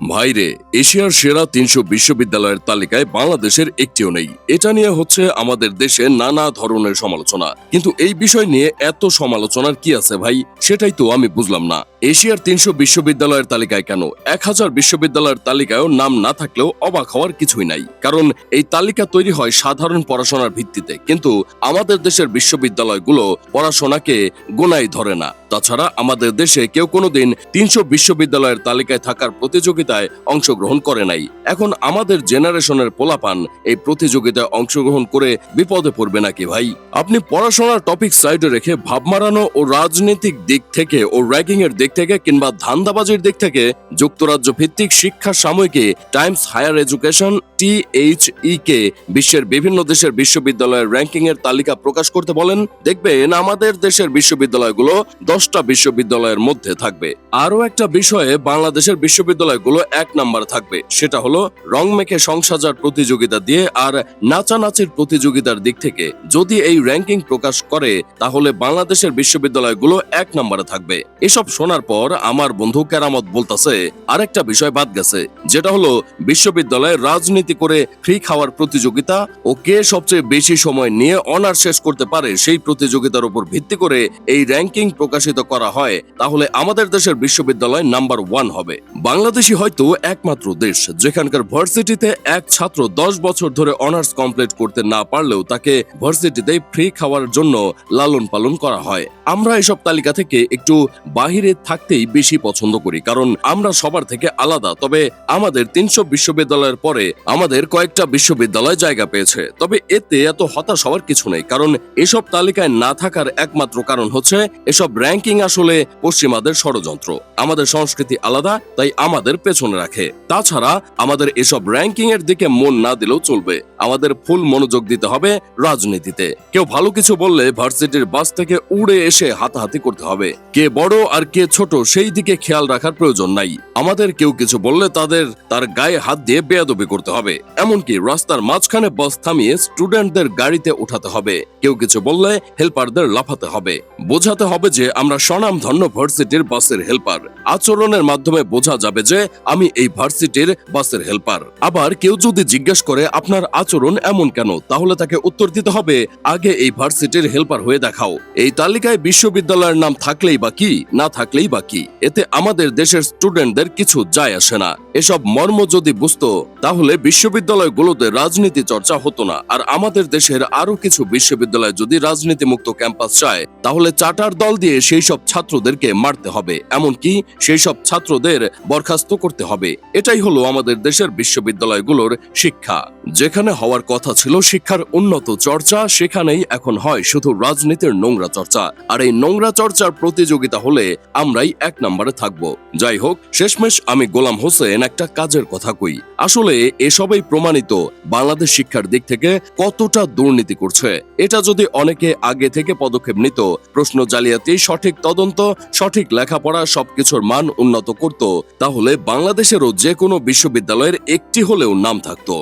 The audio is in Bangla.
ভাইরে, এশিয়ার সেরা ৩০০ বিশ্ববিদ্যালয়ের তালিকায় বাংলাদেশের একটিও নেই। এটা নিয়ে হচ্ছে আমাদের দেশে নানা ধরনের সমালোচনা, কিন্তু এই বিষয় নিয়ে এত সমালোচনার কি আছে ভাই? সেটাই তো আমি বুঝলাম না। এশিয়ার ৩০০ বিশ্ববিদ্যালয়ের তালিকায় কেন ১,০০০ বিশ্ববিদ্যালয়ের তালিকায়ও নাম না থাকলেও অবাক হওয়ার কিছুই নাই, কারণ এই তালিকা তৈরি হয় সাধারণ পড়াশোনার ভিত্তিতে, কিন্তু আমাদের দেশের বিশ্ববিদ্যালয়গুলো পড়াশোনাকে গোনায় ধরে না। তাছাড়া আমাদের দেশে কেউ কোনোদিন ৩০০ বিশ্ববিদ্যালয়ের তালিকায় থাকার প্রতিযোগিতায় অংশগ্রহণ করে নাই। এখন আমাদের জেনারেশনের পোলাপান এই প্রতিযোগিতায় অংশগ্রহণ করে বিপদে পড়বে নাকি ভাই? আপনি পড়াশোনার টপিক সাইডে রেখে ভাব মারানো ও রাজনৈতিক দিক থেকে ও র্যাগিং এর দিক থেকে কিংবা ধান্দাবাজির দিক থেকে যুক্তরাজ্য ভিত্তিক শিক্ষা সাময়িকী টাইমস হায়ার এডুকেশন THE কে বিশ্বের বিভিন্ন দেশের বিশ্ববিদ্যালয়ের র্যাঙ্কিং এর তালিকা প্রকাশ করতে বলেন, দেখবেন আমাদের দেশের বিশ্ববিদ্যালয়গুলো 10টা বিশ্ববিদ্যালয়ের মধ্যে থাকবে। আরো একটা বিষয়ে বাংলাদেশের বিশ্ববিদ্যালয়গুলো 1 নম্বরে থাকবে, সেটা হলো রং মেখে সংসাজার প্রতিযোগিতা দিয়ে আর নাচানাচির প্রতিযোগিতার দিক থেকে যদি এই র্যাঙ্কিং প্রকাশ করে তাহলে বাংলাদেশের বিশ্ববিদ্যালয়গুলো 1 নম্বরে থাকবে। এসব শোনার পর আমার বন্ধু কেরামত বলতাছে আরেকটা বিষয় বাদ গেছে, যেটা হলো বিশ্ববিদ্যালয়ে রাজনীতি করে ফ্রি খাওয়ার প্রতিযোগিতা ও কে সবচেয়ে বেশি সময় নিয়ে অনার্স শেষ করতে পারে সেই প্রতিযোগিতার উপর ভিত্তি করে এই র্যাঙ্কিং প্রকাশিত করা হয়, তাহলে আমাদের দেশের বিশ্ববিদ্যালয় নাম্বার 1 হবে। বাংলাদেশই হয়তো একমাত্র দেশ যেখানকার ভার্সিটিতে এক ছাত্র 10 বছর ধরে অনার্স কমপ্লিট করতে না পারলেও তাকে ভার্সিটিতে ফ্রি খাওয়ার জন্য লালন পালন করা হয়। আমরা এসব তালিকা থেকে একটু বাহিরে থাকতেই বেশি পছন্দ করি, কারণ আমরা সবার থেকে আলাদা। তবে আমাদের ৩০০ বিশ্ববিদ্যালয়ের পরে আমাদের কয়েকটা বিশ্ববিদ্যালয় জায়গা পেয়েছে। তবে এতে এত হতাশ হওয়ার কিছু নেই, কারণ এসব তালিকায় না থাকার একমাত্র কারণ হচ্ছে এসব র্যাঙ্কিং আসলে পশ্চিমাদের ষড়যন্ত্র। আমাদের সংস্কৃতি আলাদা, তাই আমাদের পেছনে রাখে। তাছাড়া আমাদের এসব র্যাঙ্কিং এর দিকে মন না দিলেও চলবে, আমাদের ফুল মনোযোগ দিতে হবে রাজনীতিতে। কেউ ভালো কিছু বললে ভার্সিটির বাস থেকে উড়ে এসে হাতাহাতি করতে হবে। কে বড় আর কে ছোট সেই দিকে খেয়াল রাখার প্রয়োজন নাই। আমাদের কেউ কিছু বললে তার গায়ে হাত দিয়ে বেয়াদবি করতে হবে। এমনকি রাস্তার মাঝখানে বাস থামিয়ে স্টুডেন্টদের গাড়িতে উঠাতে হবে। কেউ কিছু বললে হেল্পারদের লাফাতে হবে। বোঝাতে হবে যে আমরা স্বনামধন্য ভার্সিটির বাসের হেল্পার। আচরণের মাধ্যমে বোঝা যাবে যে আমি এই ভার্সিটির বাসের হেল্পার। আবার কেউ যদি জিজ্ঞেস করে আপনার আচরণ এমন কেন, তাহলে তাকে উত্তর দিতে হবে আগে এই ভার্সিটির হেল্পার হয়ে দেখাও। এই তালিকায় বিশ্ববিদ্যালয়ের নাম থাকলেই বা কি, না থাকলেই বা কি, এতে আমাদের দেশের স্টুডেন্টদের কিছু যায় আসে না। এসব মর্ম যদি বুঝতো তাহলে বিশ্ববিদ্যালয়গুলোতে রাজনীতি চর্চা হতো না। আর আমাদের দেশের আরো কিছু বিশ্ববিদ্যালয় যদি রাজনীতি মুক্ত ক্যাম্পাস চায় তাহলে চার্টার দল দিয়ে সেই সব ছাত্রদেরকে মারতে হবে, এমনকি সেই সব ছাত্রদের বরখাস্ত করতে হবে। এটাই হলো আমাদের দেশের বিশ্ববিদ্যালয়গুলোর শিক্ষা। যেখানে হওয়ার কথা ছিল শিক্ষার উন্নত চর্চা, সেখানেই এখন হয় শুধু রাজনীতির নোংরা চর্চা। আর এই নোংরা চর্চার প্রতিযোগিতা হলে আমরাই 1 নম্বরে থাকবো। যাই হোক, শেষমেশ আমি গোলাম হোসেন একটা কাজের কথা কই। আসলে এসবই প্রমাণিত বাংলাদেশ শিক্ষার দিক থেকে কতটা দুর্নীতি করছে। এটা যদি অনেকে আগে থেকে পদক্ষেপ নিত, প্রশ্ন জালিয়াতি, সঠিক তদন্ত, সঠিক লেখাপড়া, সবকিছুর মান উন্নত করত, তাহলে বাংলাদেশেরও যে কোনো বিশ্ববিদ্যালয়ের একটি হলেও নাম থাকতো।